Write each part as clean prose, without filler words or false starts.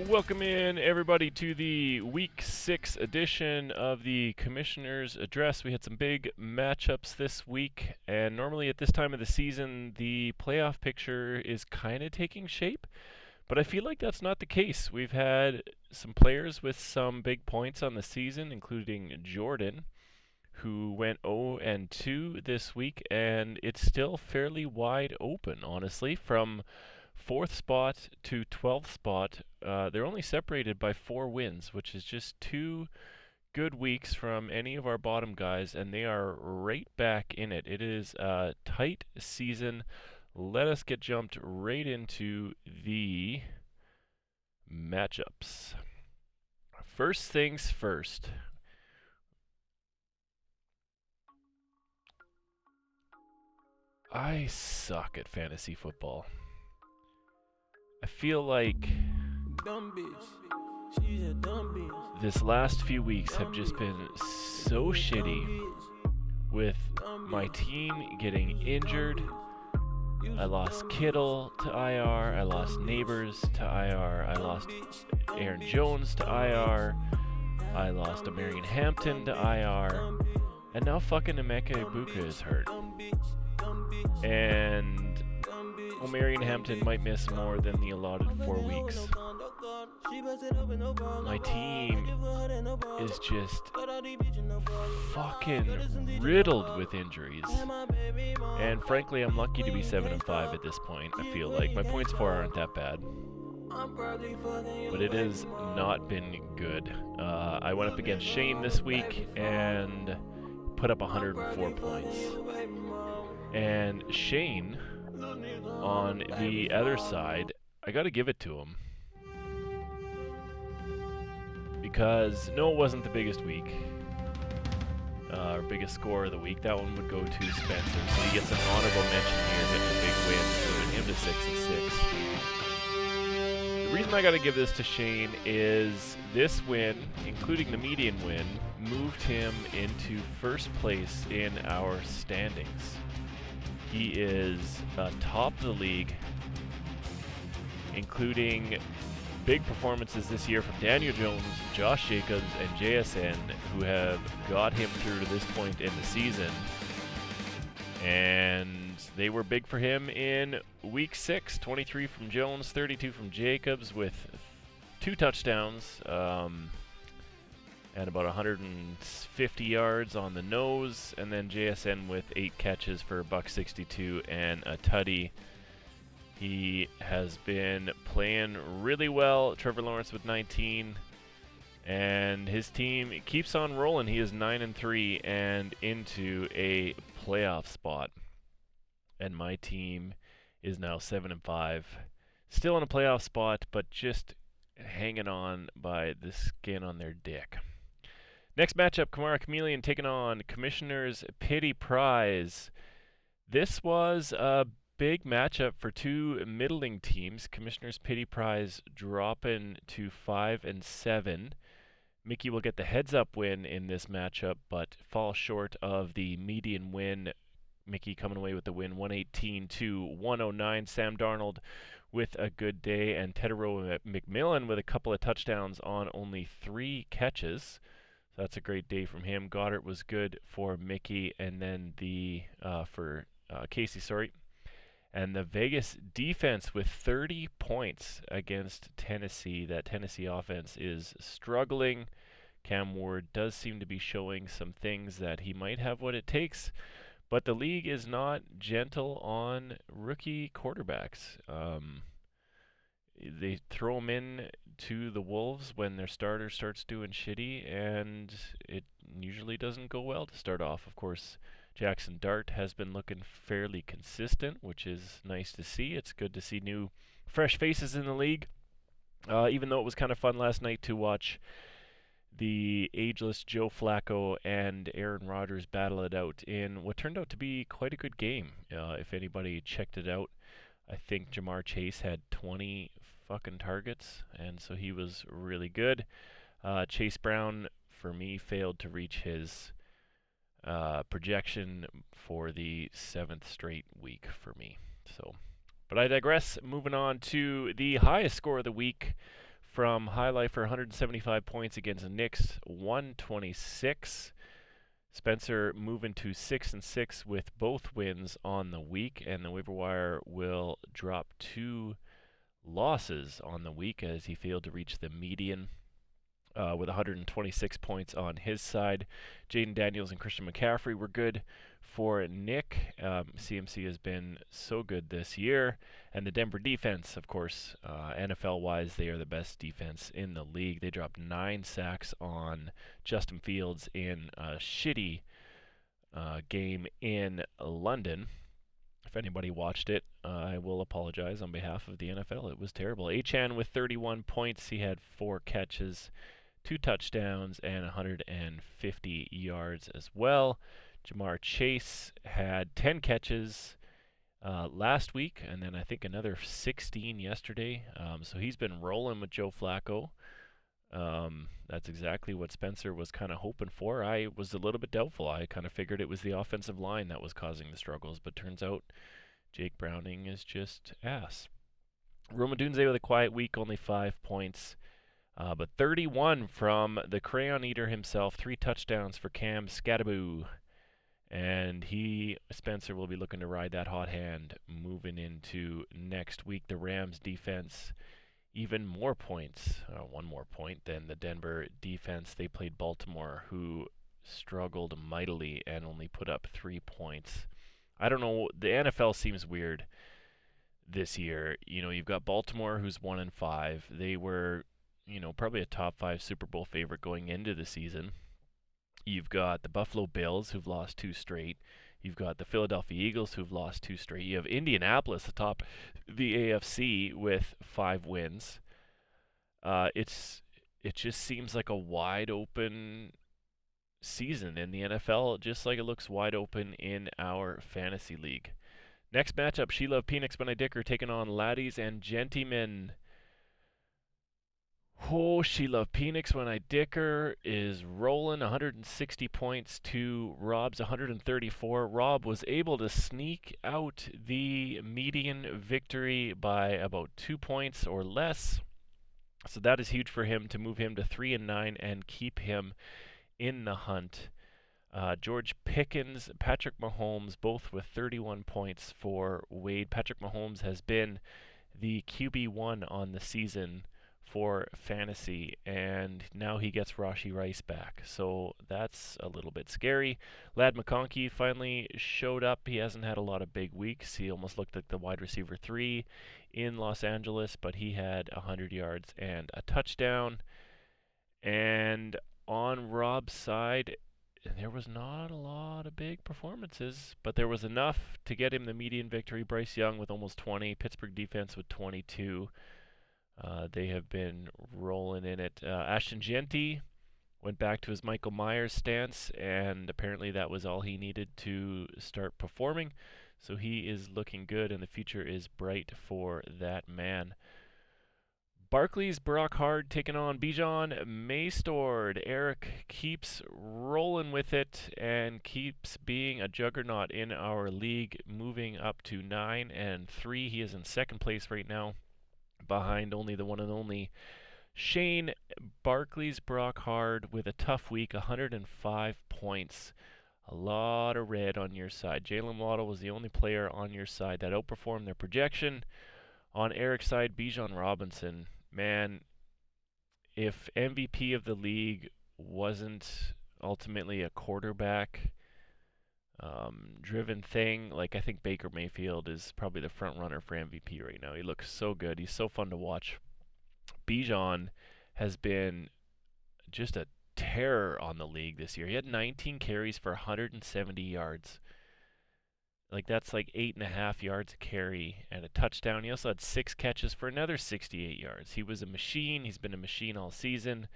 Welcome in, everybody, to the Week 6 edition of the Commissioner's Address. We had some big matchups this week, and normally at this time of the season, the playoff picture is kind of taking shape, but I feel like that's not the case. We've had some players with some big points on the season, including Jordan, who went 0-2 this week, and it's still fairly wide open, honestly, from 4th spot to 12th spot. They're only separated by 4 wins, which is just 2 good weeks from any of our bottom guys, and they are right back in it. It is a tight season. Let us get jumped right into the matchups. First things first. I suck at fantasy football. I feel like this last few weeks have just been so shitty with my team getting injured. I lost Kittle to IR, I lost Neighbors to IR, I lost Aaron Jones to IR, I lost Amarian Hampton to IR, and now fucking Emeka Ibuka is hurt. And Omarion Hampton might miss more than the allotted 4 weeks. My team is just fucking riddled with injuries. And frankly, I'm lucky to be 7-5 at this point. I feel like my points for aren't that bad, but it has not been good. I went up against Shane this week and put up 104 points. And Shane, on the other side, I gotta give it to him. Because, no, it wasn't the biggest week. Or biggest score of the week. That one would go to Spencer. So he gets an honorable mention here, getting a big win, moving him to 6-6. The reason I gotta give this to Shane is this win, including the median win, moved him into first place in our standings. He is top of the league, including big performances this year from Daniel Jones, Josh Jacobs, and JSN, who have got him through to this point in the season. And they were big for him in Week 6, 23 from Jones, 32 from Jacobs, with 2 touchdowns, and about 150 yards on the nose, and then JSN with 8 catches for $162 and a tutty. He has been playing really well. Trevor Lawrence with 19, and his team keeps on rolling. He is 9-3 and into a playoff spot, and my team is now 7-5, still in a playoff spot, but just hanging on by the skin on their dick. Next matchup, Kamara Chameleon taking on Commissioner's Pity Prize. This was a big matchup for 2 middling teams. Commissioner's Pity Prize dropping to 5-7. Mickey will get the heads-up win in this matchup, but fall short of the median win. Mickey coming away with the win, 118-109. Sam Darnold with a good day, and Tedero McMillan with a couple of touchdowns on only 3 catches. That's a great day from him. Goddard was good for Mickey, and then Casey, sorry. And the Vegas defense with 30 points against Tennessee. That Tennessee offense is struggling. Cam Ward does seem to be showing some things that he might have what it takes, but the league is not gentle on rookie quarterbacks. They throw them in to the Wolves when their starter starts doing shitty, and it usually doesn't go well to start off. Of course, Jackson Dart has been looking fairly consistent, which is nice to see. It's good to see new, fresh faces in the league, even though it was kind of fun last night to watch the ageless Joe Flacco and Aaron Rodgers battle it out in what turned out to be quite a good game. If anybody checked it out, I think Jamar Chase had 20 fucking targets, and so he was really good. Chase Brown, for me, failed to reach his projection for the 7th straight week for me. But I digress. Moving on to the highest score of the week from High Lifer, 175 points against Knicks, 126. Spencer moving to 6-6 with both wins on the week, and the waiver wire will drop 2 losses on the week as he failed to reach the median with 126 points on his side. Jaden Daniels and Christian McCaffrey were good for Nick. CMC has been so good this year. And the Denver defense, of course, NFL-wise, they are the best defense in the league. They dropped 9 sacks on Justin Fields in a shitty game in London. If anybody watched it, I will apologize on behalf of the NFL. It was terrible. Achane with 31 points. He had 4 catches, 2 touchdowns, and 150 yards as well. Jamar Chase had 10 catches last week, and then I think another 16 yesterday. So he's been rolling with Joe Flacco. That's exactly what Spencer was kind of hoping for. I was a little bit doubtful. I kind of figured it was the offensive line that was causing the struggles, but turns out Jake Browning is just ass. Roma Dunze with a quiet week, only 5 points. But 31 from the Crayon Eater himself, 3 touchdowns for Cam Scattaboo. And Spencer, will be looking to ride that hot hand moving into next week. The Rams defense, even more points, 1 more point than the Denver defense. They played Baltimore, who struggled mightily and only put up 3 points. I don't know, the NFL seems weird this year. You know, you've got Baltimore, who's 1-5. They were, probably a top 5 Super Bowl favorite going into the season. You've got the Buffalo Bills, who've lost 2 straight. You've got the Philadelphia Eagles, who've lost 2 straight. You have Indianapolis atop the AFC with 5 wins. It just seems like a wide open season in the NFL, just like it looks wide open in our fantasy league. Next matchup, She Love Penix when I Dicker taking on Laddies and Gentlemen. Oh, She Love Penix when I Dicker is rolling 160 points to Rob's 134. Rob was able to sneak out the median victory by about 2 points or less. So that is huge for him to move him to 3-9 and keep him in the hunt. George Pickens, Patrick Mahomes, both with 31 points for Wade. Patrick Mahomes has been the QB1 on the season for fantasy, and now he gets Rashee Rice back, so that's a little bit scary. Ladd McConkey finally showed up. He hasn't had a lot of big weeks. He almost looked like the wide receiver 3 in Los Angeles, but he had 100 yards and a touchdown. And on Rob's side, there was not a lot of big performances, but there was enough to get him the median victory. Bryce Young with almost 20, Pittsburgh defense with 22. They have been rolling in it. Ashton Genty went back to his Michael Myers stance, and apparently that was all he needed to start performing. So he is looking good, and the future is bright for that man. Barclays Brock Hard taking on Bijan Maystord. Eric keeps rolling with it and keeps being a juggernaut in our league, moving up to 9-3. He is in second place right now, behind only the one and only Shane. Barclays Brock Hard with a tough week, 105 points. A lot of red on your side. Jalen Waddle was the only player on your side that outperformed their projection. On Eric's side, Bijan Robinson. Man, if MVP of the league wasn't ultimately a quarterback driven thing, like I think Baker Mayfield is probably the front runner for MVP right now. He looks so good. He's so fun to watch. Bijan has been just a terror on the league this year. He had 19 carries for 170 yards. Like, that's like 8.5 yards a carry and a touchdown. He also had 6 catches for another 68 yards. He was a machine. He's been a machine all season.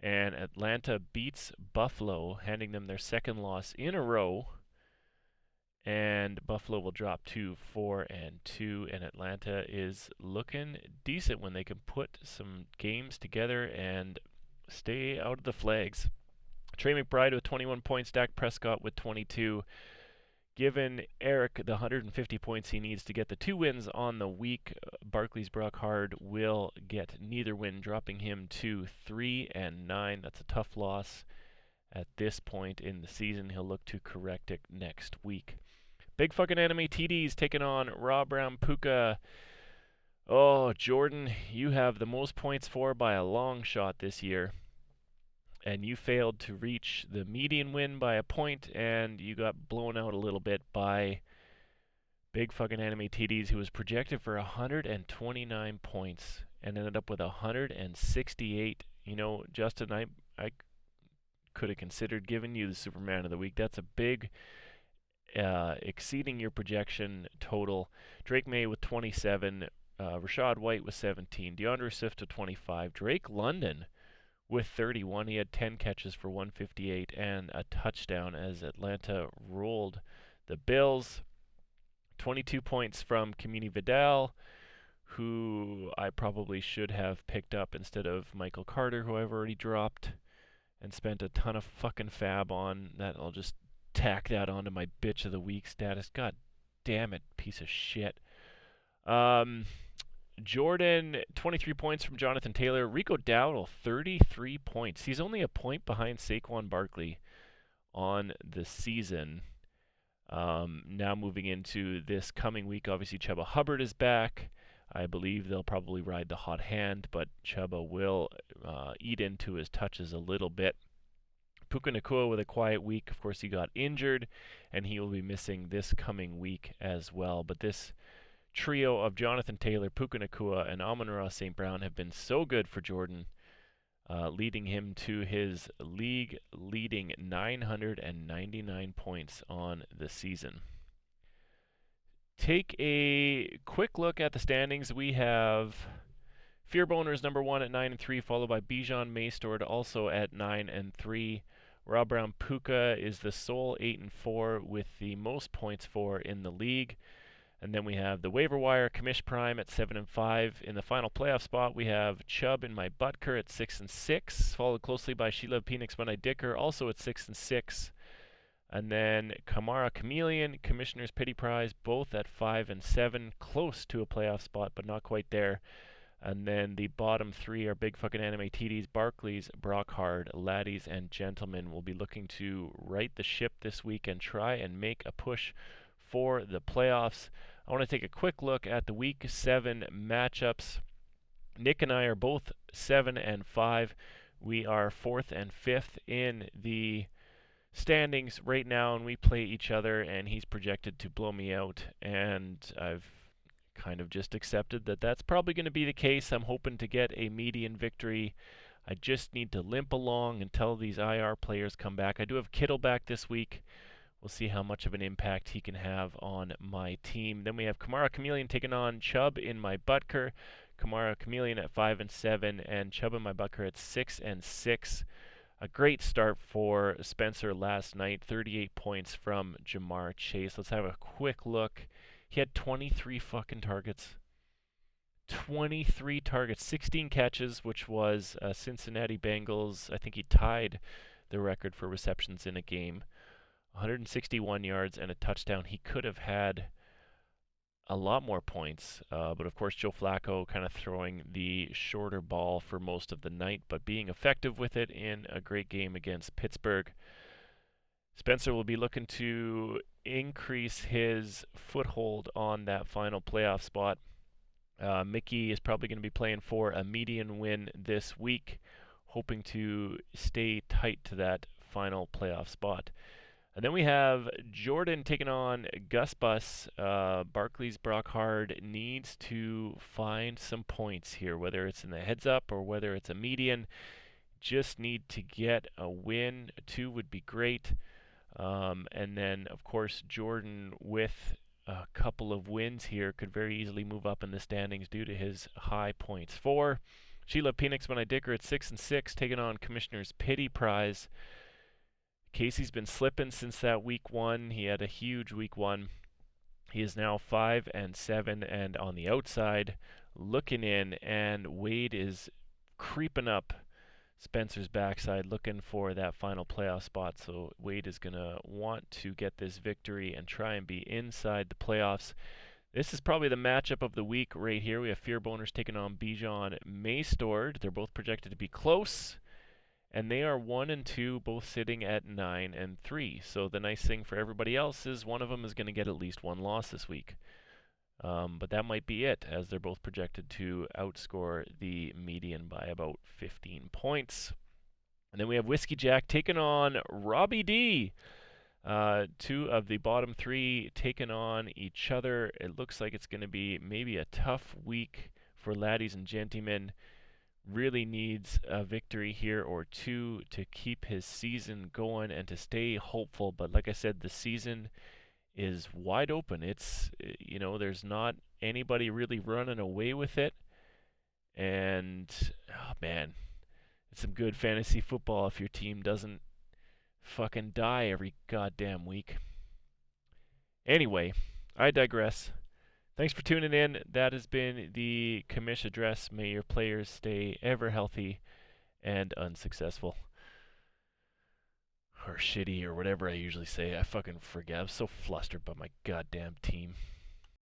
And Atlanta beats Buffalo, handing them their second loss in a row. And Buffalo will drop to 4-2. And Atlanta is looking decent when they can put some games together and stay out of the flags. Trey McBride with 21 points. Dak Prescott with 22. given Eric the 150 points he needs to get the 2 wins on the week. Barclays Brockhard will get neither win, dropping him to 3-9. That's a tough loss at this point in the season. He'll look to correct it next week. Big fucking enemy TD's taking on Rob Brown Puka. Oh, Jordan, you have the most points for by a long shot this year. And you failed to reach the median win by a point, and you got blown out a little bit by Big fucking enemy TD's, who was projected for 129 points and ended up with 168. You know, Justin, I could have considered giving you the Superman of the Week. That's a big exceeding your projection total. Drake May with 27, Rashad White with 17, DeAndre Swift with 25, Drake London with 31. He had 10 catches for 158 and a touchdown as Atlanta rolled the Bills. 22 points from Community Vidal, who I probably should have picked up instead of Michael Carter, who I've already dropped and spent a ton of fucking fab on. That I'll just tack that onto my bitch of the week status. God damn it, piece of shit. Jordan, 23 points from Jonathan Taylor. Rico Dowdle, 33 points. He's only a point behind Saquon Barkley on the season. Now moving into this coming week, obviously Chuba Hubbard is back. I believe they'll probably ride the hot hand, but Chuba will eat into his touches a little bit. Puka Nacua with a quiet week. Of course, he got injured, and he will be missing this coming week as well. But this trio of Jonathan Taylor, Puka Nacua, and Amon-Ra St. Brown have been so good for Jordan, leading him to his league-leading 999 points on the season. Take a quick look at the standings. We have Fearboners number 1 at 9-3, followed by Bijan Maystord also at 9-3. Rob Brown Puka is the sole 8-4 with the most points for in the league. And then we have the waiver wire, Kamish Prime at 7-5. In the final playoff spot, we have Chubb in my Butker at 6-6, followed closely by Sheila Penix When I Dicker, also at 6-6. And then Kamara Chameleon, Commissioner's Pity Prize, both at 5-7, close to a playoff spot, but not quite there. And then the bottom three are Big Fucking Anime TDs, Barclays, Brockhard, Laddies, and Gentlemen will be looking to right the ship this week and try and make a push for the playoffs. I want to take a quick look at the Week 7 matchups. Nick and I are both 7-5. We are 4th and 5th in the standings right now, and we play each other, and he's projected to blow me out, and I've kind of just accepted that that's probably going to be the case. I'm hoping to get a median victory. I just need to limp along until these IR players come back. I do have Kittle back this week. We'll see how much of an impact he can have on my team. Then we have Kamara Chameleon taking on Chubb in my Butker. Kamara Chameleon at 5-7, and Chubb in my Butker at 6-6. A great start for Spencer last night. 38 points from Jamar Chase. Let's have a quick look. He had 23 fucking targets. 23 targets, 16 catches, which was Cincinnati Bengals. I think he tied the record for receptions in a game. 161 yards and a touchdown. He could have had a lot more points, but of course Joe Flacco kind of throwing the shorter ball for most of the night, but being effective with it in a great game against Pittsburgh. Spencer will be looking to increase his foothold on that final playoff spot. Mickey is probably going to be playing for a median win this week, hoping to stay tight to that final playoff spot. And then we have Jordan taking on Gus Bus. Barclays Brockhard needs to find some points here, whether it's in the heads up or whether it's a median. Just need to get a win. 2 would be great. And then, of course, Jordan with a couple of wins here could very easily move up in the standings due to his high points. 4, Sheila Penix When I Dicker at 6-6, taking on Commissioner's Pity Prize. Casey's been slipping since that week 1. He had a huge week 1. He is now 5-7 and on the outside looking in, and Wade is creeping up Spencer's backside looking for that final playoff spot. So Wade is going to want to get this victory and try and be inside the playoffs. This is probably the matchup of the week right here. We have Fear Boners taking on Bijan Maystord. They're both projected to be close, and they are 1 and 2, both sitting at 9 and 3. So the nice thing for everybody else is one of them is going to get at least one loss this week. But that might be it, as they're both projected to outscore the median by about 15 points. And then we have Whiskey Jack taking on Robbie D. Two of the bottom three taking on each other. It looks like it's going to be maybe a tough week for laddies and gentlemen. Really needs a victory here or two to keep his season going and to stay hopeful. But like I said, the season is wide open. It's, there's not anybody really running away with it. And, oh man, it's some good fantasy football if your team doesn't fucking die every goddamn week. Anyway, I digress. Thanks for tuning in. That has been the commish address. May your players stay ever healthy and unsuccessful. Or shitty, or whatever I usually say. I fucking forget. I'm so flustered by my goddamn team.